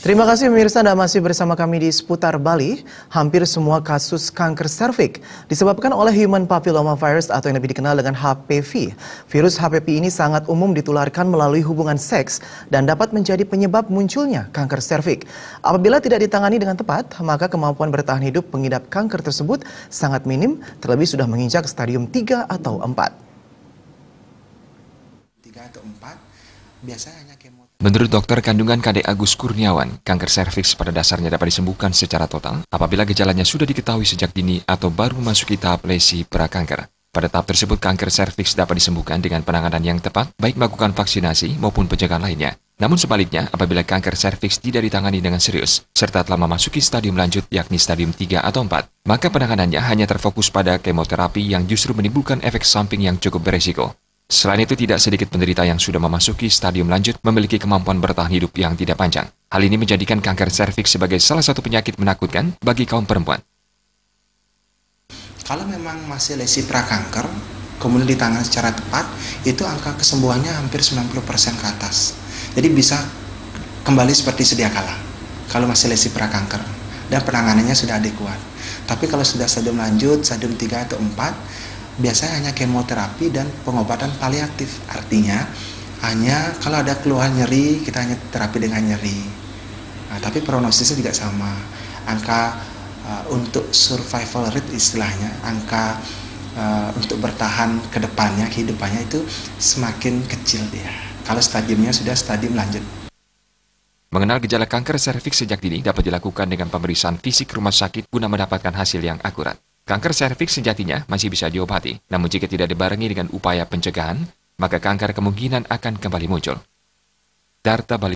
Terima kasih pemirsa, Anda masih bersama kami di Seputar Bali. Hampir semua kasus kanker serviks disebabkan oleh human papilloma virus atau yang lebih dikenal dengan HPV. Virus HPV ini sangat umum ditularkan melalui hubungan seks dan dapat menjadi penyebab munculnya kanker serviks. Apabila tidak ditangani dengan tepat, maka kemampuan bertahan hidup pengidap kanker tersebut sangat minim, terlebih sudah menginjak stadium 3 atau 4. 3 atau 4 biasanya hanya kemoterapi. Menurut dokter kandungan KD Agus Kurniawan, kanker serviks pada dasarnya dapat disembuhkan secara total apabila gejalanya sudah diketahui sejak dini atau baru memasuki tahap lesi prakanker. Pada tahap tersebut, kanker serviks dapat disembuhkan dengan penanganan yang tepat, baik melakukan vaksinasi maupun pencegahan lainnya. Namun sebaliknya, apabila kanker serviks tidak ditangani dengan serius, serta telah memasuki stadium lanjut yakni stadium 3 atau 4, maka penanganannya hanya terfokus pada kemoterapi yang justru menimbulkan efek samping yang cukup beresiko. Selain itu, tidak sedikit penderita yang sudah memasuki stadium lanjut memiliki kemampuan bertahan hidup yang tidak panjang. Hal ini menjadikan kanker serviks sebagai salah satu penyakit menakutkan bagi kaum perempuan. Kalau memang masih lesi prakanker, kemudian ditangani secara tepat, itu angka kesembuhannya hampir 90% ke atas. Jadi bisa kembali seperti sedia kala kalau masih lesi prakanker dan penanganannya sudah adekuat. Tapi kalau sudah stadium lanjut, stadium 3 atau 4, biasanya hanya kemoterapi dan pengobatan paliatif. Artinya, hanya kalau ada keluhan nyeri, kita hanya terapi dengan nyeri. Nah, tapi prognosisnya juga sama. Angka untuk survival rate istilahnya, angka untuk bertahan ke depannya, kehidupannya itu semakin kecil dia. Kalau stadiumnya sudah stadium lanjut. Mengenal gejala kanker serviks sejak dini dapat dilakukan dengan pemeriksaan fisik rumah sakit guna mendapatkan hasil yang akurat. Kanker serviks sejatinya masih bisa diobati, namun jika tidak dibarengi dengan upaya pencegahan, maka kanker kemungkinan akan kembali muncul. Darta Bali.